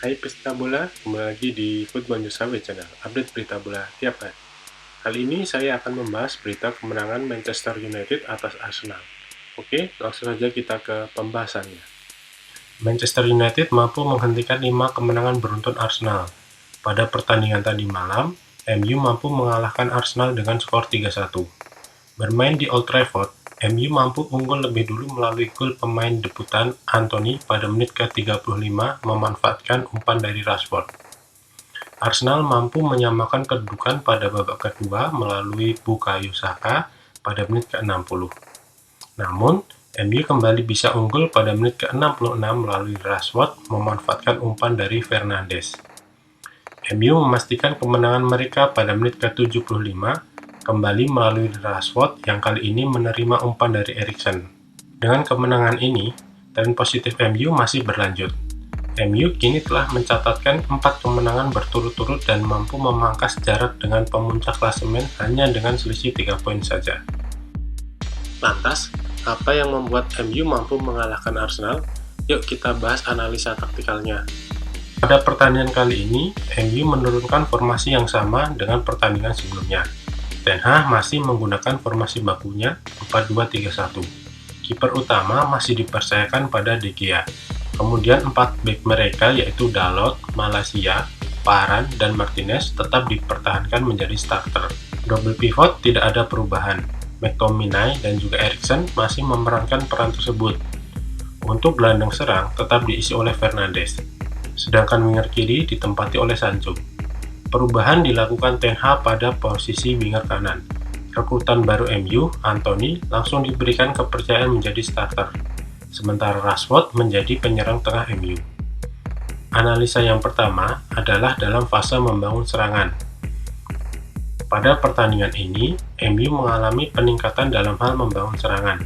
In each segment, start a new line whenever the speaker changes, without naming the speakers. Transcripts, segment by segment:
Hai pecinta bola, kembali lagi di Football News Away Channel, update berita bola tiap hari. Kali ini saya akan membahas berita kemenangan Manchester United atas Arsenal. Oke, langsung saja kita ke pembahasannya. Manchester United mampu menghentikan 5 kemenangan beruntun Arsenal. Pada pertandingan tadi malam, MU mampu mengalahkan Arsenal dengan skor 3-1. Bermain di Old Trafford, MU mampu unggul lebih dulu melalui gol pemain debutan Anthony pada menit ke-35 memanfaatkan umpan dari Rashford. Arsenal mampu menyamakan kedudukan pada babak kedua melalui Bukayo Saka pada menit ke-60. Namun, MU kembali bisa unggul pada menit ke-66 melalui Rashford memanfaatkan umpan dari Fernandes. MU memastikan kemenangan mereka pada menit ke-75 kembali melalui Rashford yang kali ini menerima umpan dari Eriksen. Dengan kemenangan ini, tren positif MU masih berlanjut. MU kini telah mencatatkan 4 kemenangan berturut-turut dan mampu memangkas jarak dengan pemuncak klasemen hanya dengan selisih 3 poin saja. Lantas, apa yang membuat MU mampu mengalahkan Arsenal? Yuk kita bahas analisa taktikalnya. Pada pertandingan kali ini, MU menurunkan formasi yang sama dengan pertandingan sebelumnya. Ten Hag masih menggunakan formasi bakunya 4-2-3-1. Kiper utama masih dipercayakan pada De Gea. Kemudian 4 bek mereka yaitu Dalot, Malaysia, Varane, dan Martinez tetap dipertahankan menjadi starter. Double pivot tidak ada perubahan. McTominay dan juga Eriksen masih memerankan peran tersebut. Untuk gelandang serang tetap diisi oleh Fernandes, sedangkan winger kiri ditempati oleh Sancho. Perubahan dilakukan Ten Hag pada posisi winger kanan. Rekrutan baru MU, Anthony, langsung diberikan kepercayaan menjadi starter, sementara Rashford menjadi penyerang tengah MU. Analisa yang pertama adalah dalam fase membangun serangan. Pada pertandingan ini, MU mengalami peningkatan dalam hal membangun serangan.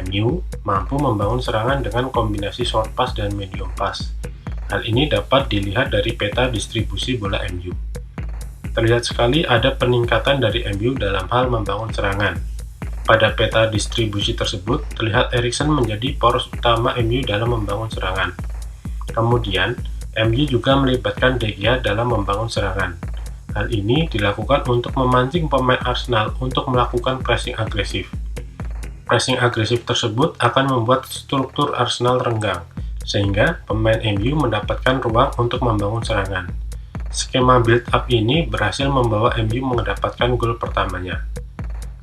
MU mampu membangun serangan dengan kombinasi short pass dan medium pass. Hal ini dapat dilihat dari peta distribusi bola MU. Terlihat sekali ada peningkatan dari MU dalam hal membangun serangan. Pada peta distribusi tersebut, terlihat Eriksen menjadi poros utama MU dalam membangun serangan. Kemudian, MU juga melibatkan De Gea dalam membangun serangan. Hal ini dilakukan untuk memancing pemain Arsenal untuk melakukan pressing agresif. Pressing agresif tersebut akan membuat struktur Arsenal renggang, sehingga pemain MU mendapatkan ruang untuk membangun serangan. Skema build-up ini berhasil membawa MU mendapatkan gol pertamanya.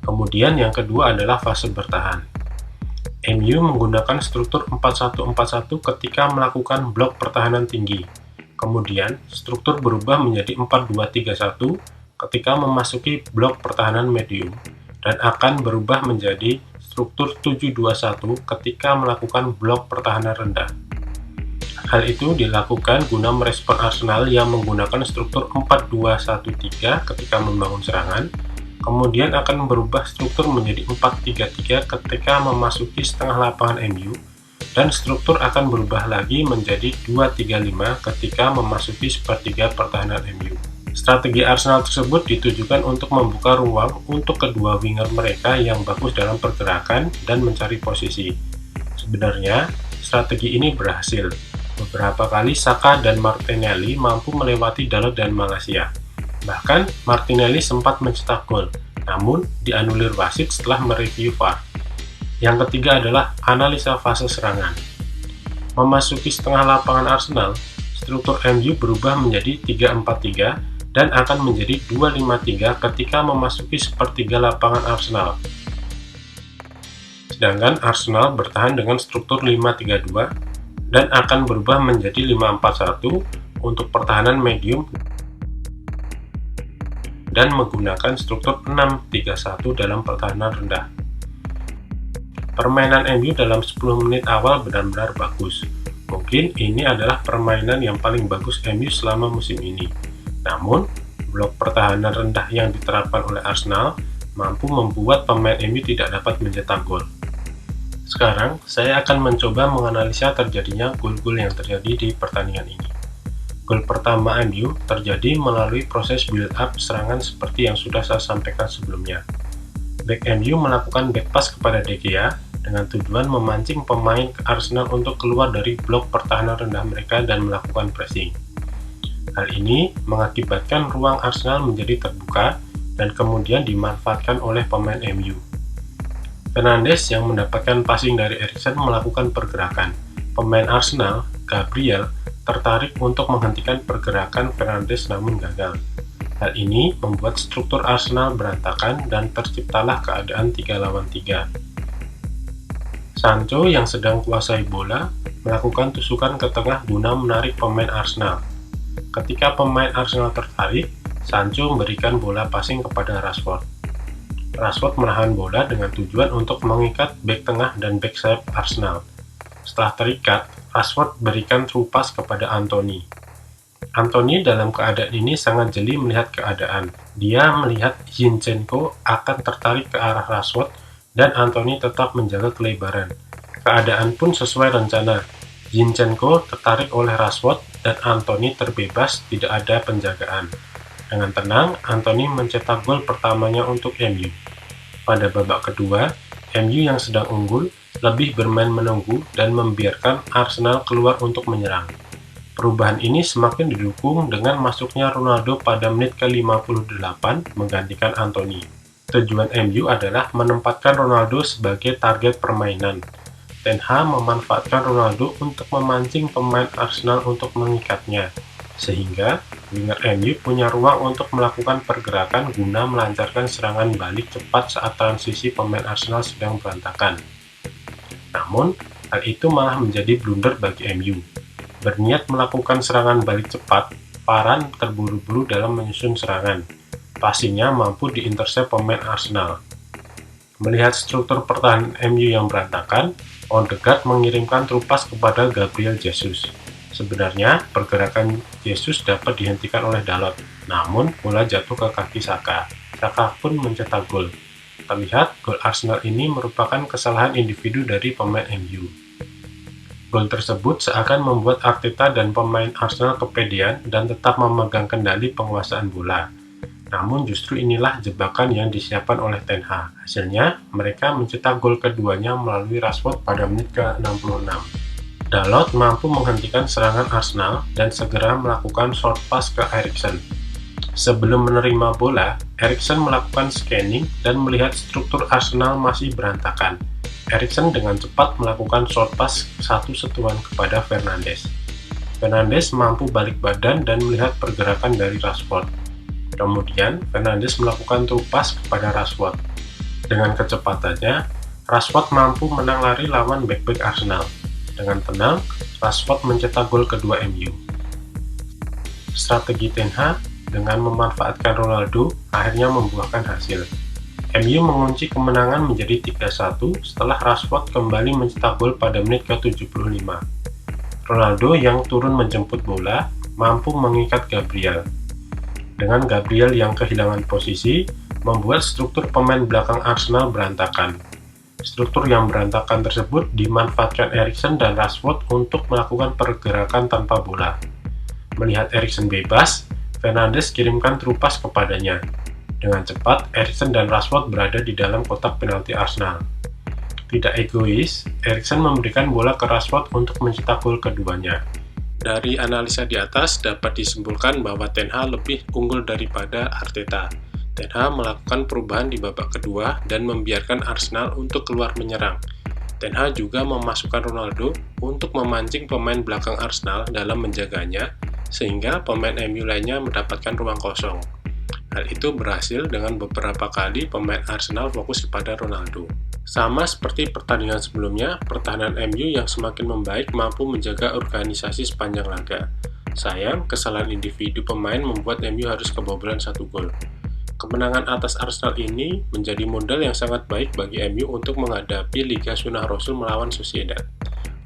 Kemudian yang kedua adalah fase bertahan. MU menggunakan struktur 4-1-4-1 ketika melakukan blok pertahanan tinggi. Kemudian, struktur berubah menjadi 4-2-3-1 ketika memasuki blok pertahanan medium, dan akan berubah menjadi struktur 7-2-1 ketika melakukan blok pertahanan rendah. Hal itu dilakukan guna merespon Arsenal yang menggunakan struktur 4-2-1-3 ketika membangun serangan, kemudian akan berubah struktur menjadi 4-3-3 ketika memasuki setengah lapangan MU, dan struktur akan berubah lagi menjadi 2-3-5 ketika memasuki sepertiga pertahanan MU. Strategi Arsenal tersebut ditujukan untuk membuka ruang untuk kedua winger mereka yang bagus dalam pergerakan dan mencari posisi. Sebenarnya, strategi ini berhasil. Beberapa kali Saka dan Martinelli mampu melewati Dalot dan Malaysia. Bahkan, Martinelli sempat mencetak gol, namun dianulir wasit setelah mereview VAR. Yang ketiga adalah analisa fase serangan. Memasuki setengah lapangan Arsenal, struktur MU berubah menjadi 3-4-3 dan akan menjadi 2-5-3 ketika memasuki sepertiga lapangan Arsenal. Sedangkan Arsenal bertahan dengan struktur 5-3-2 dan akan berubah menjadi 5-4-1 untuk pertahanan medium dan menggunakan struktur 6-3-1 dalam pertahanan rendah. Permainan MU dalam 10 menit awal benar-benar bagus. Mungkin ini adalah permainan yang paling bagus MU selama musim ini. Namun, blok pertahanan rendah yang diterapkan oleh Arsenal mampu membuat pemain MU tidak dapat mencetak gol. Sekarang, saya akan mencoba menganalisa terjadinya gol-gol yang terjadi di pertandingan ini. Gol pertama MU terjadi melalui proses build-up serangan seperti yang sudah saya sampaikan sebelumnya. Bek MU melakukan back pass kepada De Gea dengan tujuan memancing pemain Arsenal untuk keluar dari blok pertahanan rendah mereka dan melakukan pressing. Hal ini mengakibatkan ruang Arsenal menjadi terbuka dan kemudian dimanfaatkan oleh pemain MU. Fernandes yang mendapatkan passing dari Eriksen melakukan pergerakan. Pemain Arsenal, Gabriel, tertarik untuk menghentikan pergerakan Fernandes namun gagal. Hal ini membuat struktur Arsenal berantakan dan terciptalah keadaan 3 lawan 3. Sancho yang sedang kuasai bola melakukan tusukan ke tengah guna menarik pemain Arsenal. Ketika pemain Arsenal tertarik, Sancho memberikan bola passing kepada Rashford. Rashford menahan bola dengan tujuan untuk mengikat bek tengah dan bek sayap Arsenal. Setelah terikat, Rashford berikan through pass kepada Anthony. Anthony dalam keadaan ini sangat jeli melihat keadaan. Dia melihat Zinchenko akan tertarik ke arah Rashford dan Anthony tetap menjaga kelebaran. Keadaan pun sesuai rencana. Zinchenko tertarik oleh Rashford dan Anthony terbebas, tidak ada penjagaan. Dengan tenang, Anthony mencetak gol pertamanya untuk MU. Pada babak kedua, MU yang sedang unggul lebih bermain menunggu dan membiarkan Arsenal keluar untuk menyerang. Perubahan ini semakin didukung dengan masuknya Ronaldo pada menit ke-58 menggantikan Anthony. Tujuan MU adalah menempatkan Ronaldo sebagai target permainan. Ten Hag memanfaatkan Ronaldo untuk memancing pemain Arsenal untuk mengikatnya, sehingga winger MU punya ruang untuk melakukan pergerakan guna melancarkan serangan balik cepat saat transisi pemain Arsenal sedang berantakan. Namun, hal itu malah menjadi blunder bagi MU. Berniat melakukan serangan balik cepat, Varane terburu-buru dalam menyusun serangan. Passingnya mampu diintersep pemain Arsenal. Melihat struktur pertahanan MU yang berantakan, Odegaard mengirimkan through pass kepada Gabriel Jesus. Sebenarnya, pergerakan Jesus dapat dihentikan oleh Dalot, namun bola jatuh ke kaki Saka. Saka pun mencetak gol. Terlihat, gol Arsenal ini merupakan kesalahan individu dari pemain MU. Gol tersebut seakan membuat Arteta dan pemain Arsenal kepedean dan tetap memegang kendali penguasaan bola. Namun justru inilah jebakan yang disiapkan oleh Ten Hag. Hasilnya, mereka mencetak gol keduanya melalui Rashford pada menit ke-66. Dalot mampu menghentikan serangan Arsenal dan segera melakukan short pass ke Eriksen. Sebelum menerima bola, Eriksen melakukan scanning dan melihat struktur Arsenal masih berantakan. Eriksen dengan cepat melakukan short pass satu sentuhan kepada Fernandes. Fernandes mampu balik badan dan melihat pergerakan dari Rashford. Kemudian, Fernandes melakukan through pass kepada Rashford. Dengan kecepatannya, Rashford mampu menang lari lawan bek-bek Arsenal. Dengan tenang, Rashford mencetak gol kedua MU. Strategi Ten Hag dengan memanfaatkan Ronaldo akhirnya membuahkan hasil. MU mengunci kemenangan menjadi 3-1 setelah Rashford kembali mencetak gol pada menit ke-75. Ronaldo yang turun menjemput bola mampu mengikat Gabriel. Dengan Gabriel yang kehilangan posisi, membuat struktur pemain belakang Arsenal berantakan. Struktur yang berantakan tersebut dimanfaatkan Eriksen dan Rashford untuk melakukan pergerakan tanpa bola. Melihat Eriksen bebas, Fernandes kirimkan through pass kepadanya. Dengan cepat, Eriksen dan Rashford berada di dalam kotak penalti Arsenal. Tidak egois, Eriksen memberikan bola ke Rashford untuk mencetak gol keduanya. Dari analisa di atas dapat disimpulkan bahwa Ten Hag lebih unggul daripada Arteta. Ten Hag melakukan perubahan di babak kedua dan membiarkan Arsenal untuk keluar menyerang. Ten Hag juga memasukkan Ronaldo untuk memancing pemain belakang Arsenal dalam menjaganya, sehingga pemain MU lainnya mendapatkan ruang kosong. Hal itu berhasil dengan beberapa kali pemain Arsenal fokus kepada Ronaldo. Sama seperti pertandingan sebelumnya, pertahanan MU yang semakin membaik mampu menjaga organisasi sepanjang laga. Sayang, kesalahan individu pemain membuat MU harus kebobolan 1 gol. Kemenangan atas Arsenal ini menjadi modal yang sangat baik bagi MU untuk menghadapi Liga Sunnah Rasul melawan Sociedad.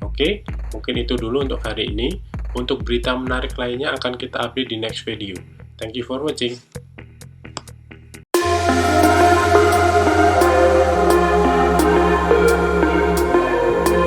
Oke, mungkin itu dulu untuk hari ini. Untuk berita menarik lainnya akan kita update di next video. Thank you for watching.